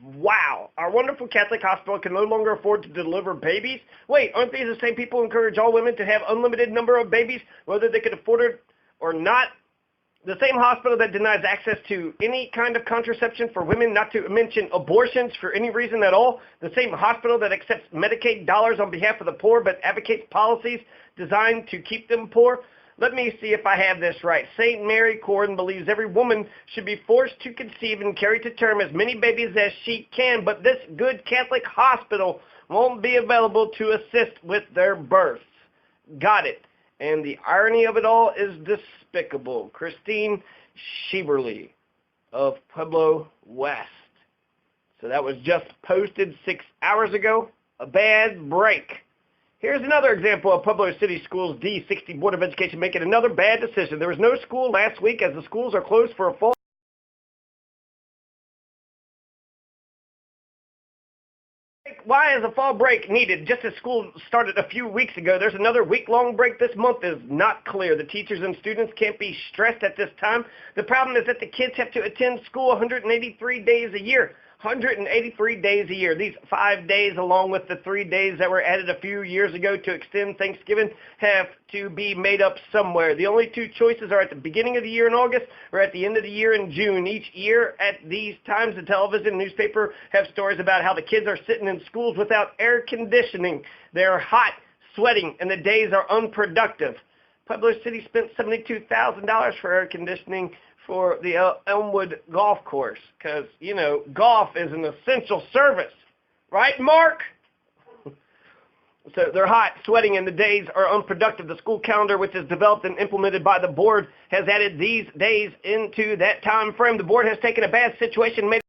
Wow, our wonderful Catholic hospital can no longer afford to deliver babies? Wait, aren't these the same people who encourage all women to have unlimited number of babies, whether they can afford it or not? The same hospital that denies access to any kind of contraception for women, not to mention abortions for any reason at all. The same hospital that accepts Medicaid dollars on behalf of the poor but advocates policies designed to keep them poor. Let me see if I have this right. St. Mary Corn believes every woman should be forced to conceive and carry to term as many babies as she can, but this good Catholic hospital won't be available to assist with their births. Got it. And the irony of it all is despicable. Christine Schieberle of Pueblo West. So that was just posted 6 hours ago. A bad break. Here's another example of Pueblo City Schools D60 Board of Education making another bad decision. There was no school last week as the schools are closed for a fall. Why is a fall break needed just as school started a few weeks ago? There's another week-long break this month is not clear. The teachers and students can't be stressed at this time. The problem is that the kids have to attend school 183 days a year. 183 days a year. These 5 days, along with the 3 days that were added a few years ago to extend Thanksgiving, have to be made up somewhere. The only two choices are at the beginning of the year in August or at the end of the year in June. Each year at these times, the television and newspaper have stories about how the kids are sitting in schools without air conditioning. They're hot, sweating, and the days are unproductive. Pueblo City spent $72,000 for air conditioning for the Elmwood Golf Course because, you know, golf is an essential service. Right, Mark? So they're hot, sweating, and the days are unproductive. The school calendar, which is developed and implemented by the board, has added these days into that time frame. The board has taken a bad situation, made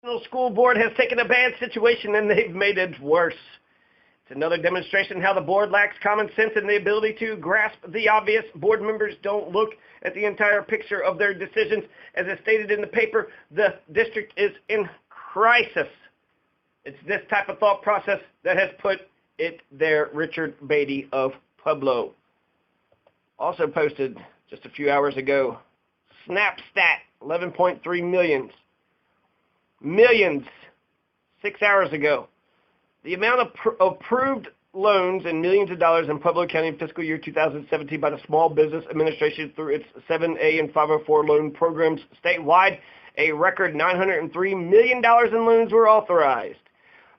the school board has taken a bad situation, and they've made it worse. It's another demonstration how the board lacks common sense and the ability to grasp the obvious. Board members don't look at the entire picture of their decisions. As is stated in the paper, the district is in crisis. It's this type of thought process that has put it there. Richard Beatty of Pueblo. Also posted just a few hours ago, Snapstat, 11.3 million. Millions, 6 hours ago. The amount of approved loans in millions of dollars in Pueblo County in fiscal year 2017 by the Small Business Administration through its 7A and 504 loan programs statewide, a record $903 million in loans were authorized.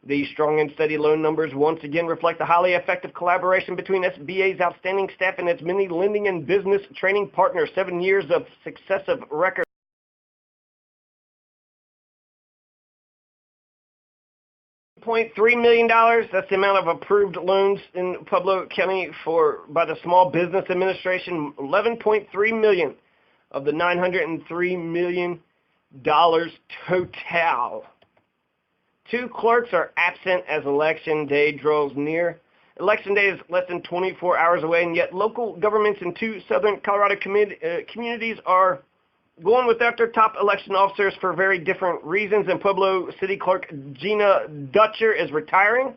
These strong and steady loan numbers once again reflect the highly effective collaboration between SBA's outstanding staff and its many lending and business training partners. 7 years of successive record. $1.3 million. That's the amount of approved loans in Pueblo County by the Small Business Administration. $11.3 million of the $903 million total. 2 clerks are absent as Election Day draws near. Election Day is less than 24 hours away, and yet local governments in 2 southern Colorado communities are going without their top election officers for very different reasons. And Pueblo City Clerk Gina Dutcher is retiring.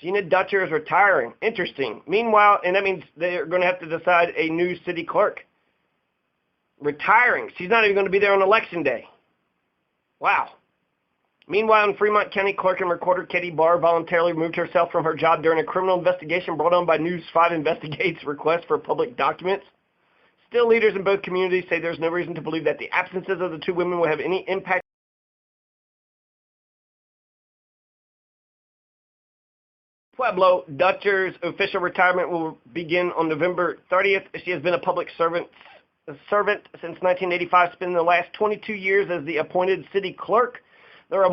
Gina Dutcher is retiring. Interesting. Meanwhile, and that means they're going to have to decide a new city clerk. Retiring. She's not even going to be there on Election Day. Wow. Meanwhile, in Fremont County Clerk and Recorder Katie Barr voluntarily removed herself from her job during a criminal investigation brought on by News 5 Investigates request for public documents. Still, leaders in both communities say there's no reason to believe that the absences of the 2 women will have any impact. Pueblo Dutcher's official retirement will begin on November 30th. She has been a public servant since 1985, spending the last 22 years as the appointed city clerk. There are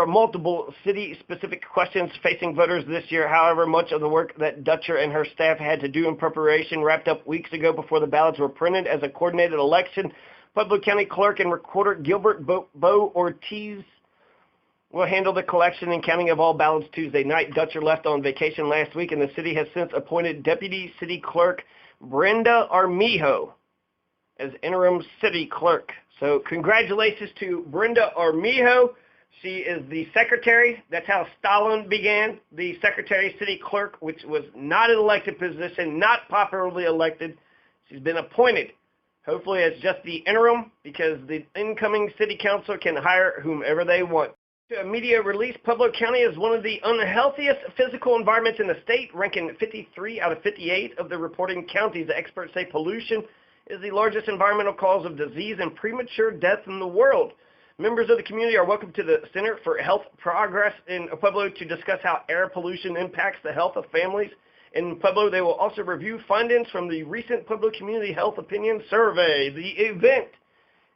multiple city-specific questions facing voters this year. However, much of the work that Dutcher and her staff had to do in preparation wrapped up weeks ago before the ballots were printed. As a coordinated election, Pueblo County Clerk and Recorder Gilbert Bo Ortiz will handle the collection and counting of all ballots Tuesday night. Dutcher left on vacation last week, and the city has since appointed Deputy City Clerk Brenda Armijo as interim city clerk. So congratulations to Brenda Armijo. She is the secretary. That's how Stalin began, the secretary city clerk, which was not an elected position, not popularly elected. She's been appointed Hopefully it's just the interim, because the incoming city council can hire whomever they want. A media release, Pueblo County is one of the unhealthiest physical environments in the state, ranking 53 out of 58 of the reporting counties. The experts say pollution is the largest environmental cause of disease and premature death in the world. Members of the community are welcome to the Center for Health Progress in Pueblo to discuss how air pollution impacts the health of families in Pueblo. They will also review findings from the recent Pueblo Community Health Opinion Survey. The event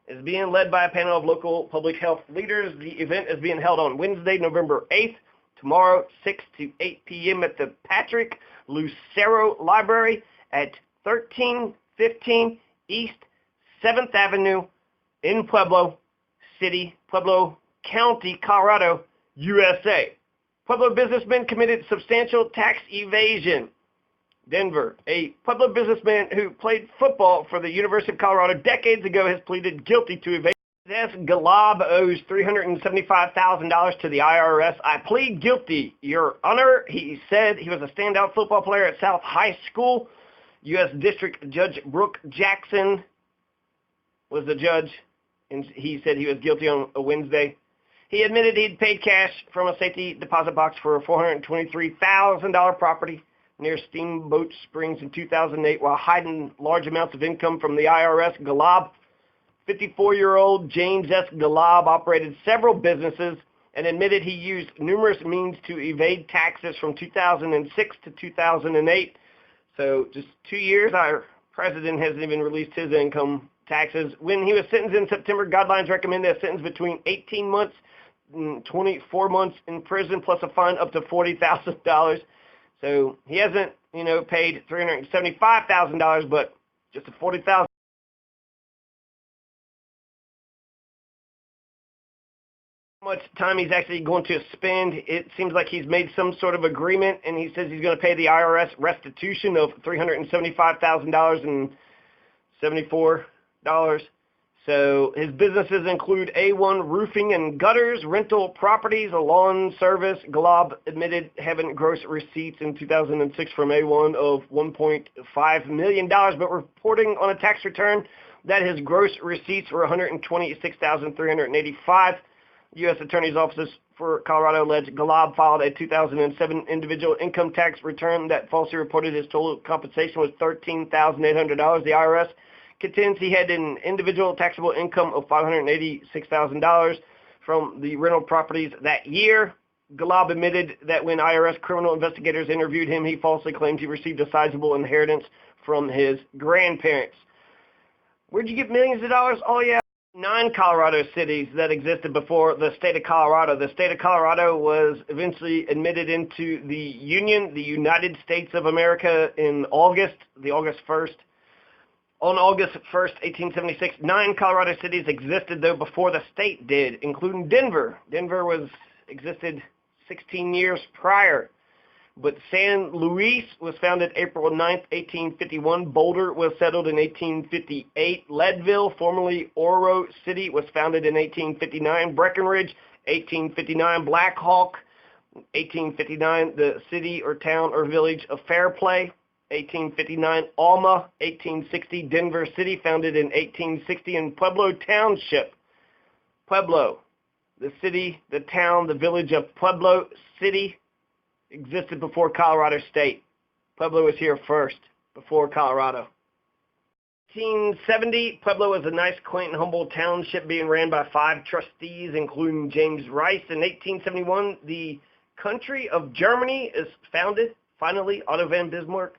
is being led by a panel of local public health leaders. The event is being held on Wednesday, November 8th, tomorrow, 6 to 8 p.m. at the Patrick Lucero Library at 1315 East 7th Avenue in Pueblo City, Pueblo County, Colorado, USA. Pueblo businessman committed substantial tax evasion. Denver. A Pueblo businessman who played football for the University of Colorado decades ago has pleaded guilty to evasion. S. Galab owes $375,000 to the IRS. I plead guilty, Your Honor. He said he was a standout football player at South High School. U.S. District Judge Brooke Jackson was the judge, and he said he was guilty on a Wednesday. He admitted he'd paid cash from a safety deposit box for a $423,000 property near Steamboat Springs in 2008 while hiding large amounts of income from the IRS. Galab, 54-year-old James S. Galab, operated several businesses and admitted he used numerous means to evade taxes from 2006 to 2008. So just 2 years, our president hasn't even released his income taxes. When he was sentenced in September, guidelines recommended a sentence between 18 months and 24 months in prison plus a fine up to $40,000. So he hasn't, paid $375,000, but just a $40,000. How much time he's actually going to spend? It seems like he's made some sort of agreement, and he says he's going to pay the IRS restitution of $375,074. So his businesses include A1 Roofing and Gutters, rental properties, a lawn service. Galab admitted having gross receipts in 2006 from A1 of $1.5 million, but reporting on a tax return that his gross receipts were $126,385. U.S. Attorney's Office for Colorado alleged Galab filed a 2007 individual income tax return that falsely reported his total compensation was $13,800. The IRS contends he had an individual taxable income of $586,000 from the rental properties that year. Galab admitted that when IRS criminal investigators interviewed him, he falsely claimed he received a sizable inheritance from his grandparents. Where'd you get millions of dollars? Oh, yeah. 9 Colorado cities that existed before the state of Colorado. The state of Colorado was eventually admitted into the Union, the United States of America, in August 1st. On August 1st, 1876, 9 Colorado cities existed, though, before the state did, including Denver. Denver existed 16 years prior. But San Luis was founded April 9th, 1851. Boulder was settled in 1858. Leadville, formerly Oro City, was founded in 1859. Breckenridge, 1859. Black Hawk, 1859. The city or town or village of Fairplay, 1859. Alma, 1860. Denver City, founded in 1860. And Pueblo Township. Pueblo, the city, the town, the village of Pueblo City, existed before Colorado State. Pueblo was here first, before Colorado. 1870, Pueblo was a nice, quaint, and humble township being ran by 5 trustees, including James Rice. In 1871, the country of Germany is founded. Finally, Otto von Bismarck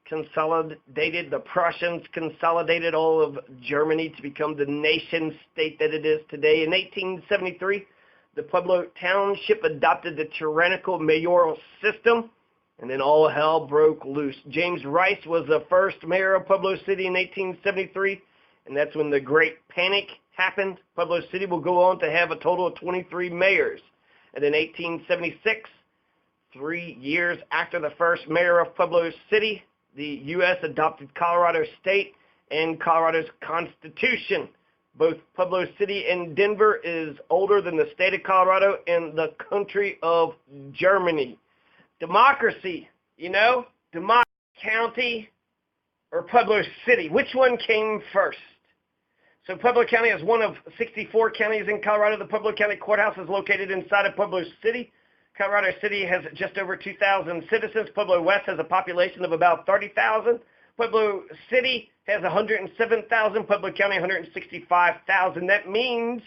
consolidated, the Prussians consolidated all of Germany to become the nation state that it is today. In 1873, the Pueblo Township adopted the tyrannical mayoral system, and then all hell broke loose. James Rice was the first mayor of Pueblo City in 1873, and that's when the Great Panic happened. Pueblo City will go on to have a total of 23 mayors. And in 1876, 3 years after the first mayor of Pueblo City, the U.S. adopted Colorado State and Colorado's Constitution. Both Pueblo City and Denver is older than the state of Colorado and the country of Germany. Democracy, Democracy County, or Pueblo City? Which one came first? So Pueblo County is one of 64 counties in Colorado. The Pueblo County Courthouse is located inside of Pueblo City. Colorado City has just over 2,000 citizens. Pueblo West has a population of about 30,000. Pueblo City has 107,000. Pueblo County 165,000. That means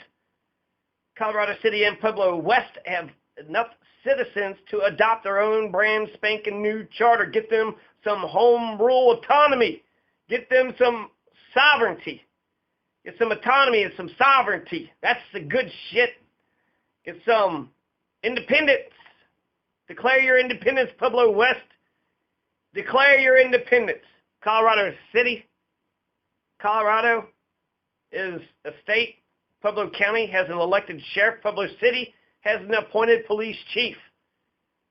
Colorado City and Pueblo West have enough citizens to adopt their own brand spanking new charter. Get them some home rule autonomy. Get them some sovereignty. Get some autonomy and some sovereignty. That's the good shit. Get some independence. Declare your independence, Pueblo West. Declare your independence. Colorado City. Colorado is a state. Pueblo County has an elected sheriff. Pueblo City has an appointed police chief.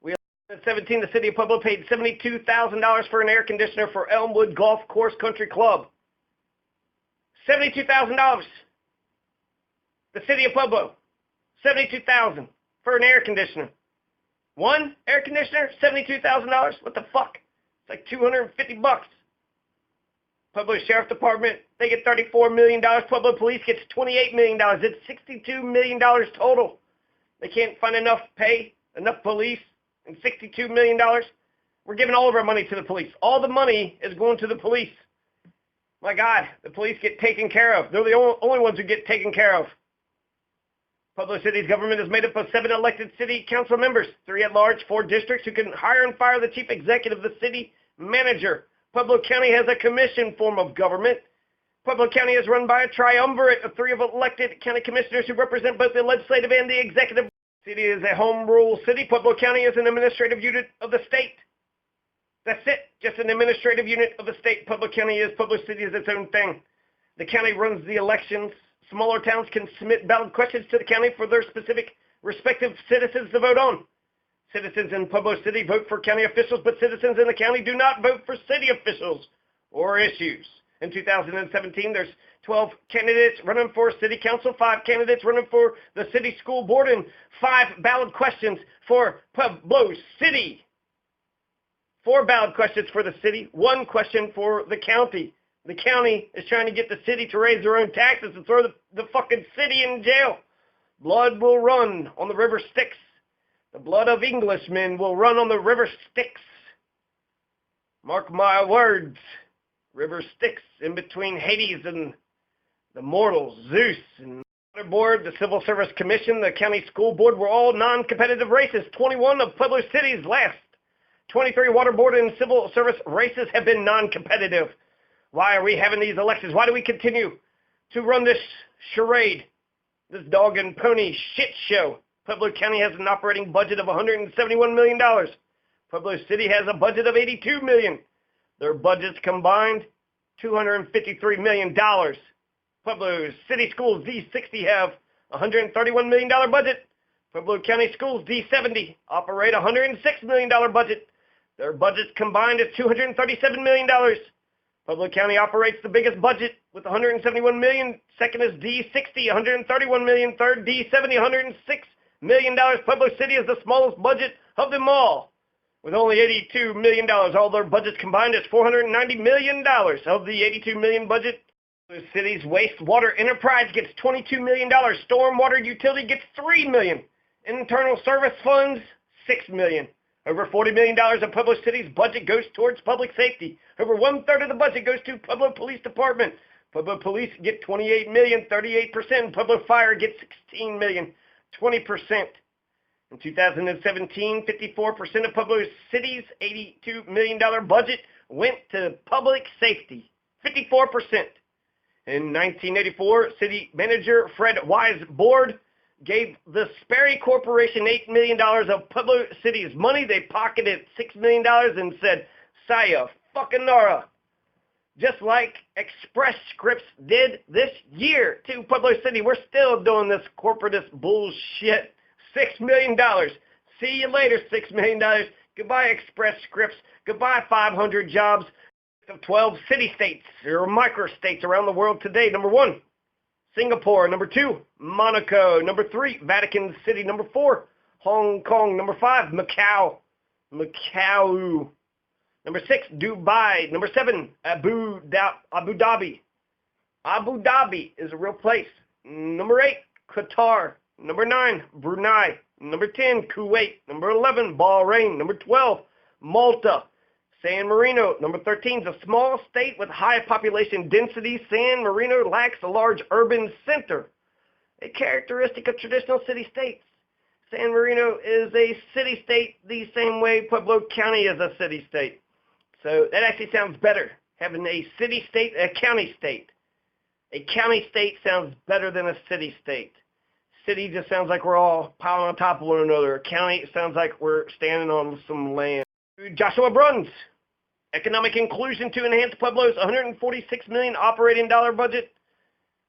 In 2017, the city of Pueblo paid $72,000 for an air conditioner for Elmwood Golf Course Country Club. $72,000. The city of Pueblo, $72,000 for an air conditioner. One air conditioner, $72,000. What the fuck? It's like $250. Pueblo Sheriff Department, they get $34 million. Pueblo Police gets $28 million. It's $62 million total. They can't find enough pay, enough police, and $62 million. We're giving all of our money to the police. All the money is going to the police. My God, the police get taken care of. They're the only ones who get taken care of. Pueblo City's government is made up of 7 elected city council members, 3 at large, 4 districts who can hire and fire the chief executive, the city manager. Pueblo County has a commission form of government. Pueblo County is run by a triumvirate of 3 elected county commissioners who represent both the legislative and the executive. The city is a home rule city. Pueblo County is an administrative unit of the state. That's it. Just an administrative unit of the state. Pueblo County is. Pueblo City is its own thing. The county runs the elections. Smaller towns can submit ballot questions to the county for their specific respective citizens to vote on. Citizens in Pueblo City vote for county officials, but citizens in the county do not vote for city officials or issues. In 2017, there's 12 candidates running for city council, 5 candidates running for the city school board, and 5 ballot questions for Pueblo City. 4 ballot questions for the city, 1 question for the county. The county is trying to get the city to raise their own taxes and throw the fucking city in jail. Blood will run on the river Styx. The blood of Englishmen will run on the river Styx. Mark my words. River Styx in between Hades and the mortals, Zeus and the water board, the Civil Service Commission, the county school board were all non-competitive races. 21 of Pueblo City's last 23 water board and civil service races have been non-competitive. Why are we having these elections? Why do we continue to run this charade, this dog and pony shit show? Pueblo County has an operating budget of $171 million. Pueblo City has a budget of $82 million. Their budgets combined, $253 million. Pueblo City Schools D60 have a $131 million budget. Pueblo County Schools D70 operate a $106 million budget. Their budgets combined is $237 million. Pueblo County operates the biggest budget with $171 million. Second is D60, $131 million. Third, D70, $106 million. Pueblo City is the smallest budget of them all, with only $82 million. All their budgets combined is $490 million. Of the $82 million budget, the city's wastewater enterprise gets $22 million. Stormwater utility gets $3 million. Internal service funds, $6 million. Over $40 million of Pueblo City's budget goes towards public safety. Over 1/3 of the budget goes to Pueblo Police Department. Pueblo Police get $28 million, 38%. Pueblo Fire gets $16 million, 20%. In 2017, 54% of Pueblo City's $82 million budget went to public safety. 54%. In 1984, City Manager Fred Wise Board gave the Sperry Corporation $8 million of Pueblo City's money. They pocketed $6 million and said, sayonara. Just like Express Scripts did this year to Pueblo City. We're still doing this corporatist bullshit. $6 million. See you later, $6 million. Goodbye, Express Scripts. Goodbye, 500 jobs of 12 city-states or micro-states around the world today. Number 1, Singapore. Number 2, Monaco. Number 3, Vatican City. Number 4, Hong Kong. Number 5, Macau. Number 6, Dubai. Number 7, Abu Dhabi. Abu Dhabi is a real place. Number 8, Qatar. Number 9, Brunei. Number 10, Kuwait. Number 11, Bahrain. Number 12, Malta. San Marino. Number 13 is a small state with high population density. San Marino lacks a large urban center, a characteristic of traditional city-states. San Marino is a city-state the same way Pueblo County is a city-state. So that actually sounds better, having a city-state, a county-state. A county-state sounds better than a city-state. City just sounds like we're all piling on top of one another. County sounds like we're standing on some land. Joshua Bruns. Economic inclusion to enhance Pueblo's $146 million operating dollar budget.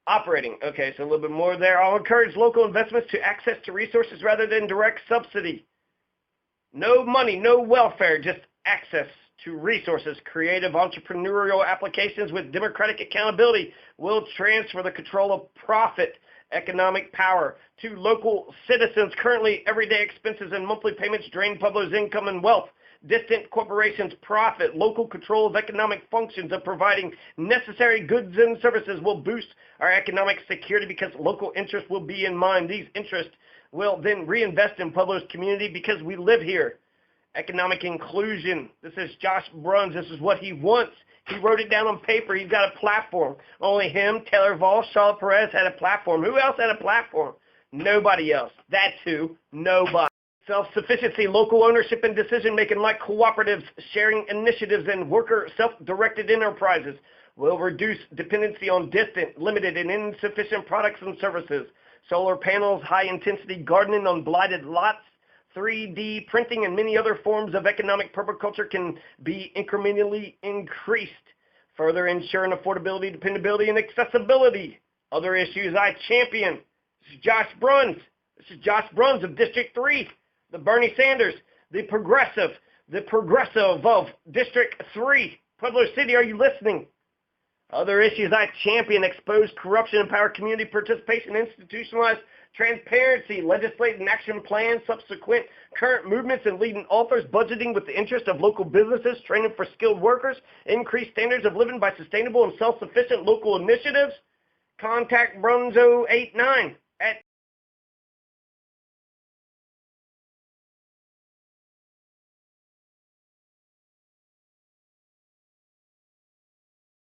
Operating. Okay, so a little bit more there. I'll encourage local investments to access to resources rather than direct subsidy. No money, no welfare, just access to resources. Creative entrepreneurial applications with democratic accountability will transfer the control of profit economic power to local citizens. Currently, everyday expenses and monthly payments drain Pueblo's income and wealth. Distant corporations profit. Local control of economic functions of providing necessary goods and services will boost our economic security because local interests will be in mind. These interests will then reinvest in Pueblo's community because we live here. Economic inclusion. This is Josh Bruns. This is what he wants. He wrote it down on paper. He's got a platform. Only him, Taylor Vall, Charlotte Perez had a platform. Who else had a platform? Nobody else. That's who. Nobody. Self-sufficiency, local ownership and decision-making like cooperatives, sharing initiatives, and worker self-directed enterprises will reduce dependency on distant, limited, and insufficient products and services. Solar panels, high-intensity gardening on blighted lots, 3D printing, and many other forms of economic permaculture can be incrementally increased, further ensuring affordability, dependability, and accessibility. Other issues I champion. This is Josh Bruns. This is Josh Bruns of District 3. The Bernie Sanders, the progressive of District 3. Pueblo City, are you listening? Other issues I champion: expose corruption, empower community participation, institutionalize transparency, legislate and action plans, subsequent current movements and leading authors, budgeting with the interest of local businesses, training for skilled workers, increase standards of living by sustainable and self-sufficient local initiatives. Contact Brunzo89 at